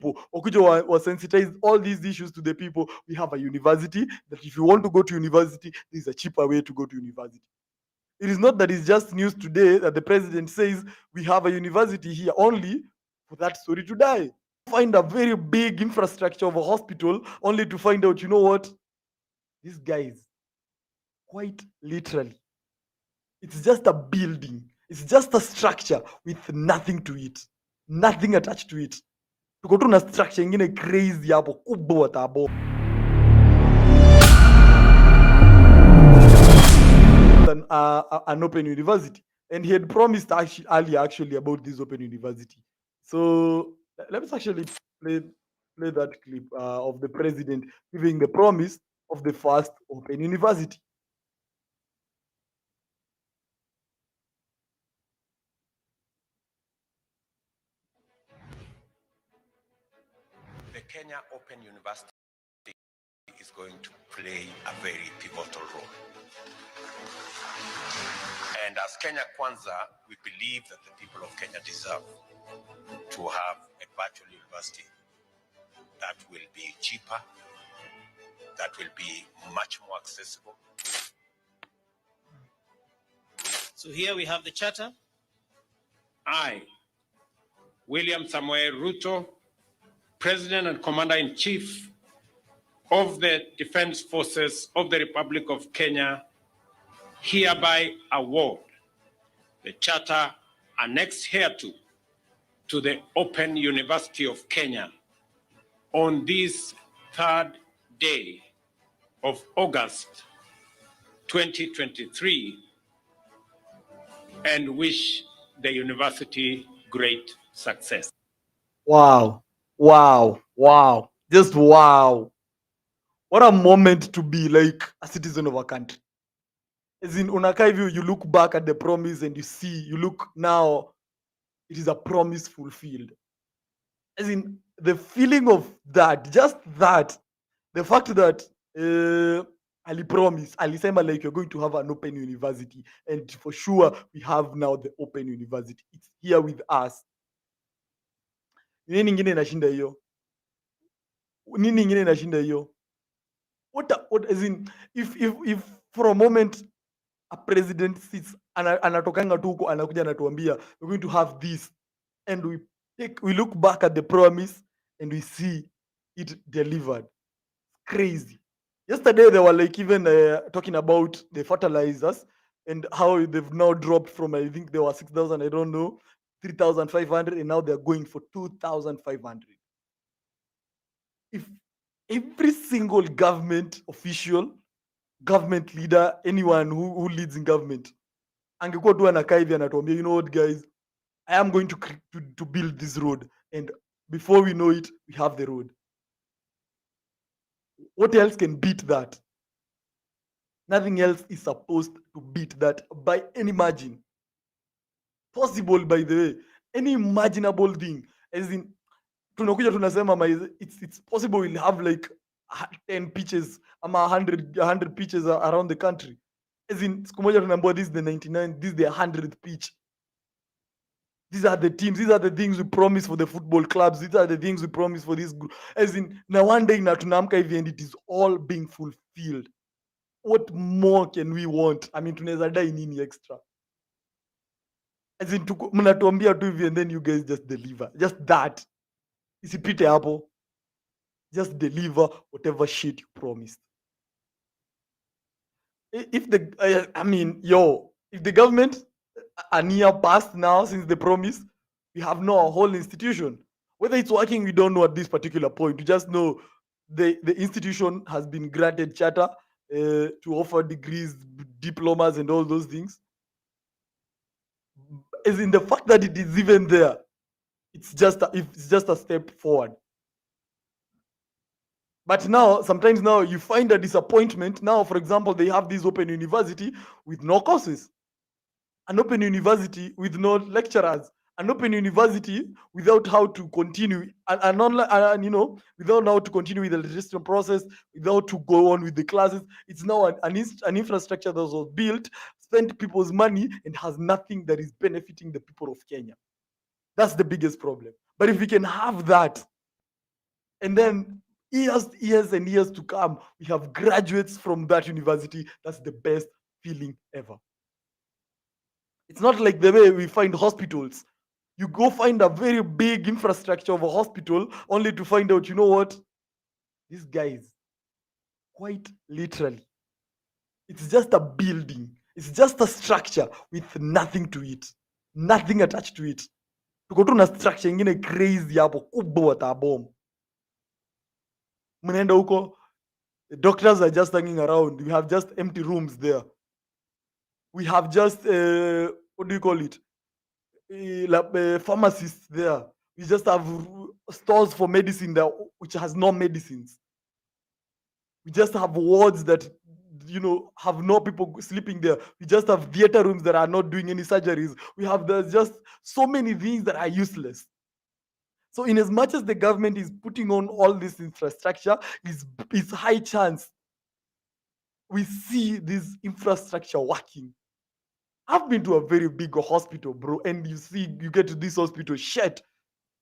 people, or sensitize all these issues to the people. We have a university that if you want to go to university, there's a cheaper way to go to university. It is not that it's just news today that the president says we have a university here only for that story to die. Find a very big infrastructure of a hospital only to find out, you know what? These guys, quite literally, it's just a building. It's just a structure with nothing to it. Nothing attached to it. Tuko tu na structure ingine crazy hapo kubwa tabo. An open university, and he had promised actually about this open university. So let's actually play that clip of the president giving the promise of the first open university. The Kenya Open University is going to play a very pivotal role. And as Kenya Kwanza, we believe that the people of Kenya deserve to have a virtual university that will be cheaper, that will be much more accessible. So here we have the charter. I, William Samoei Ruto, President and Commander-in-Chief of the Defense Forces of the Republic of Kenya, hereby award the charter annexed hereto to the Open University of Kenya on this 3rd day of August 2023, and wish the university great success. Wow. Just wow. What a moment to be like a citizen of a country. As in, unakaa hivi, you look back at the promise and you look now, it is a promise fulfilled. As in, the feeling of that, just that, the fact that alisema like you're going to have an open university, and for sure we have now the open university. It's here with us. Nini ingine inashinda hiyo? What as in, if for a moment a president sits anatokanga tu huko anakuja anatuambia we're going to have this, and we look back at the promise and we see it delivered. Crazy. Yesterday they were like even talking about the fertilizers and how they've now dropped from, I think there were 6,000, I don't know, 3,500, and now they're going for 2,500. If every single government official, government leader, anyone who leads in government angekuwa tu anakaa hivi anatuambia, you know what guys, I am going to build this road, and before we know it we have the road. What else can beat that? Nothing else is supposed to beat that by any margin possible. By the way, any imaginable thing, as in tunakuja tunasema it's possible we'll have like 10 pitches ama 100 pitches around the country. As in siku moja tunaambiwa this is the 99, this is the 100th pitch. These are the teams, these are the things we promise for the football clubs, these are the things we promise for this group. As in na one day na tunaamka hivi and it is all being fulfilled. What more can we want? I mean, tunaweza dai nini extra? As in mnatuambia tu hivi and then you guys just deliver. Just that. Isipite hapo. Just deliver whatever shit you promised. If the government are near past now since the promise, we have no whole institution. Whether it's working, we don't know at this particular point. We just know the institution has been granted charter to offer degrees, diplomas, and all those things. As in the fact that it is even there, it's just a step forward. But now, sometimes now you find a disappointment. Now, for example, they have this open university with no courses, an open university with no lecturers, an open university without how to continue, and online, without how to continue with the registration process, without to go on with the classes. It's now an infrastructure that was built, spent people's money, and has nothing that is benefiting the people of Kenya. That's the biggest problem. But if we can have that, And then years and years to come, we have graduates from that university. That's the best feeling ever. It's not like the way we find hospitals. You go find a very big infrastructure of a hospital only to find out, you know what? These guys, quite literally, it's just a building. It's just a structure with nothing to it. Nothing attached to it. Tuko tu na structure ingine crazy hapo kubwa watabom. Mnaenda huko, the doctors are just hanging around. We have just empty rooms there. We have just what do you call it? Pharmacists there. We just have stores for medicine there, which has no medicines. We just have wards that have no people sleeping there. We just have theater rooms that are not doing any surgeries. We have there's just so many things that are useless. So in as much as the government is putting on all this infrastructure, it's high chance we see this infrastructure working. I've been to a very big hospital, bro, and you get to this hospital, shit,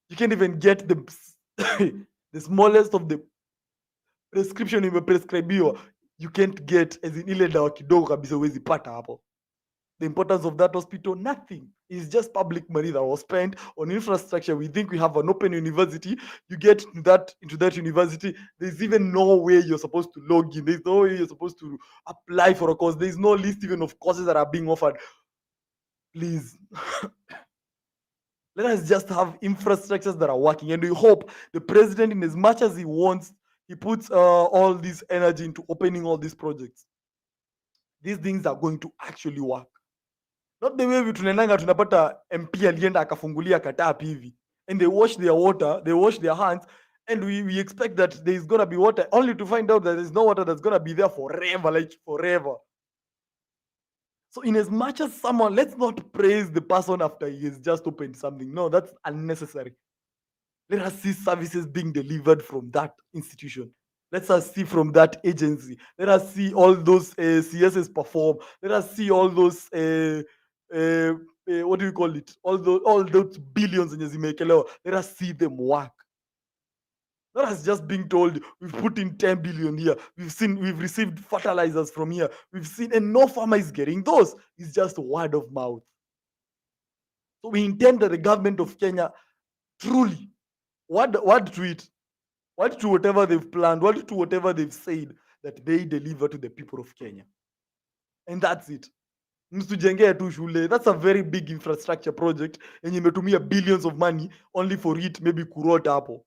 you can't even get the the smallest of the prescription imeprescribiwa, you can't get, as in ile dawa kidogo kabisa huwezi pata hapo. The importance of that hospital, nothing. It's just public money that was spent on infrastructure. We think we have an open university. You get into that university, there's even no way you're supposed to log in. There's no way you're supposed to apply for a course. There's no list even of courses that are being offered. Please. Let us just have infrastructures that are working. And we hope the president, in as much as he wants, he puts all this energy into opening all these projects. These things are going to actually work. Not the way we tunaendanga tunapata MP alienda akafungulia katap hivi, and they wash their water, they wash their hands, and we expect that there is gonna be water, only to find out that there's no water that's gonna be there forever, like forever. So in as much as someone, let's not praise the person after he has just opened something. No, that's unnecessary. Let us see services being delivered from that institution. Let us see from that agency. Let us see all those CSs perform. Let us see all those what do you call it? All those billions in zimewekelewa. Let us see them work. Not us just being told we've put in 10 billion here. We've received fertilizers from here. We've seen, and no farmer is getting those. It's just word of mouth. So we intend that the government of Kenya truly, word to it, word to whatever they've planned, word to whatever they've said, that they deliver to the people of Kenya. And that's it. Msitujengee tu shule. That's a very big infrastructure project and imetumia billions of money only for it maybe kurota hapo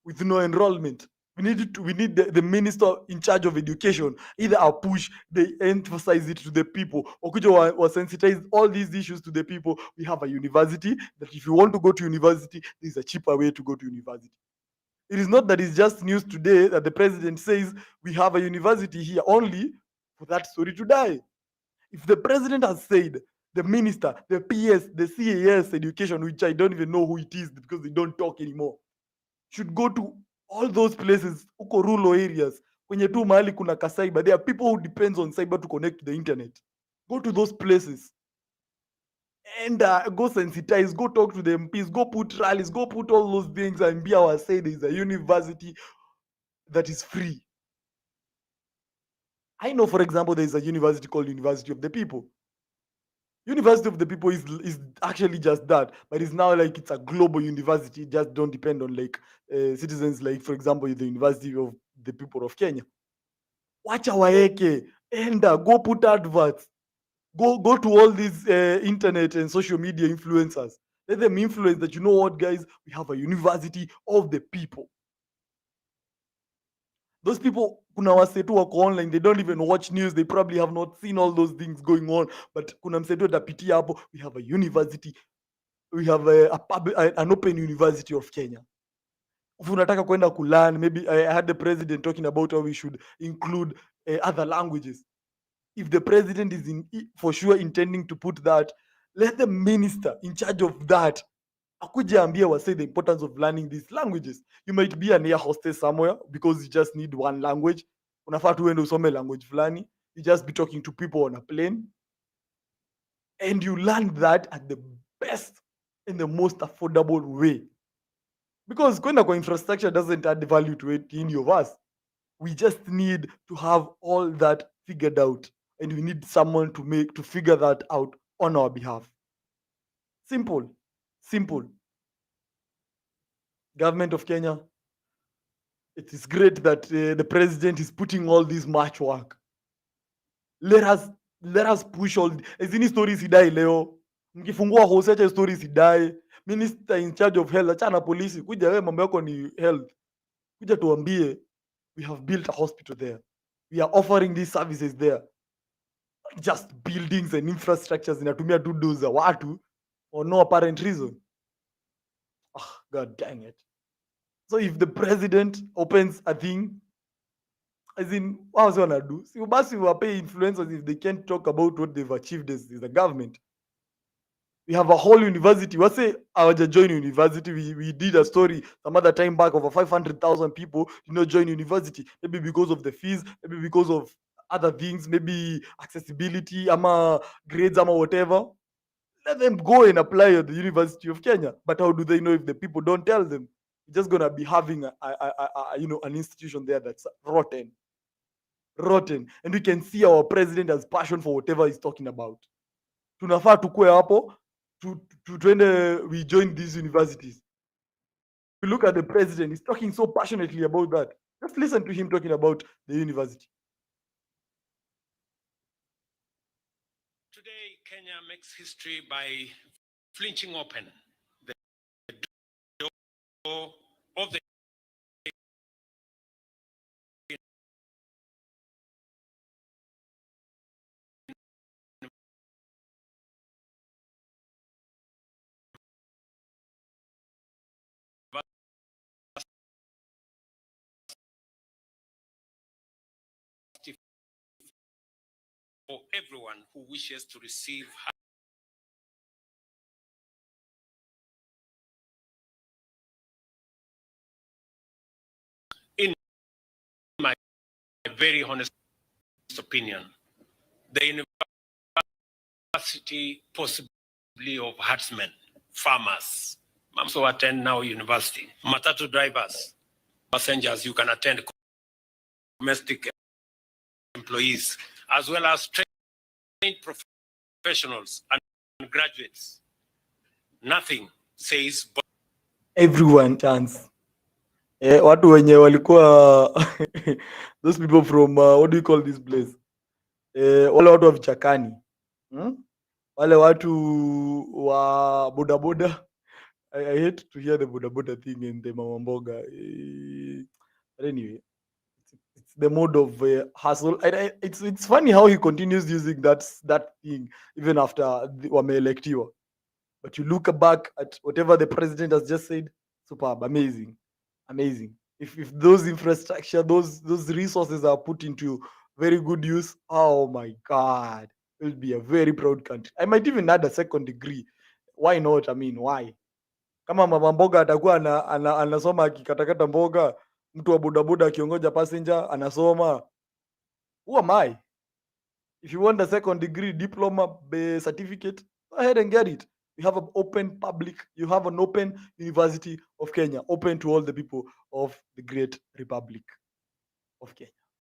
with no enrollment. We need the minister in charge of education, either a push, they emphasize it to the people, or sensitize all these issues to the people. We have a university that if you want to go to university, there's a cheaper way to go to university. It is not that it's just news today that the president says we have a university here only for that story to die. If the president has said, the minister, the PS, the CAS education, which I don't even know who it is because they don't talk anymore, should go to all those places, uko rural areas, kwenye tu mahali kuna ka cyber. There are people who depends on cyber to connect to the internet. Go to those places and go sensitize, go talk to the MPs, go put rallies, go put all those things, and be our say there's a university that is free. I know, for example, there's a university called University of the People. University of the People is actually just that, but it's now like it's a global university. It just don't depend on like citizens, like for example, the University of the People of Kenya. Wacha waeke, enda, go put adverts, go to all these internet and social media influencers. Let them influence that, you know what, guys, we have a university of the people. Those people, kuna wasetu wako online, they don't even watch news, they probably have not seen all those things going on, but kuna msetu atapitia hapo, we have a university, we have an open university of Kenya. If unataka kwenda kulearn, maybe I had the president talking about how we should include other languages. If the president is for sure intending to put that, let the minister in charge of that akuje ambie wase the importance of learning these languages. You might be an air hostess somewhere because you just need one language. Unafaa tu uende usome language fulani. You just be talking to people on a plane and you learn that at the best and the most affordable way. because kwenda kwa infrastructure doesn't add value to any of us. We just need to have all that figured out, and we need someone to figure that out on our behalf. Simple. Government of Kenya, it is great that the president is putting all this much work. Let us push all zini stories idai leo. Mkifungua hosecha stories idai. Minister in charge of health, achana polisi, kuja wewe mambo yako ni health. Kuja tuambie we have built a hospital there. We are offering these services there. Not just buildings and infrastructures zinatumia tu do za watu for no apparent reason. Oh, God dang it. So if the president opens a thing, as in, what was gonna do? Si basi pay influencers if they can't talk about what they've achieved as a government. We have a whole university. What's say our join university? We did a story some other time back. Over 500,000 people join university. Maybe because of the fees, maybe because of other things, maybe accessibility, ama grades, ama whatever. Let them go and apply at the University of Kenya. But how do they know if the people don't tell them? You're just gonna be having an institution there that's rotten, and we can see our president has passion for whatever he's talking about. Tunafaa tukue hapo tuende, we join these universities. We look at the president, he's talking so passionately about that. Just listen to him talking about the university. Today, Kenya makes history by flinching open the door of the for everyone who wishes to receive in my very honest opinion, the university possibly of herdsmen, farmers, so attend now university, matatu drivers, passengers, you can attend, domestic employees, as well as trained professionals and graduates. Nothing says everyone chance. Watu wenye walikuwa those people from what do you call this place? Wale watu wa vichakani. Wale watu wa bodaboda. I hate to hear the bodaboda thing and the mama mboga. But anyway, it's the mode of hustle. It's funny how he continues using that thing even after wameelektiwa. But you look back at whatever the president has just said, superb, amazing. If those infrastructure, those resources are put into very good use, oh my God, it will be a very proud country. I might even add a second degree. Why not? I mean, why? Kama mama mboga atakuwa anasoma akikatakata mboga, mtu wa bodaboda akiongoja passenger anasoma. Who am I? If you want a second degree diploma certificate, go ahead and get it. You have an open university of Kenya, open to all the people of the great Republic of Kenya.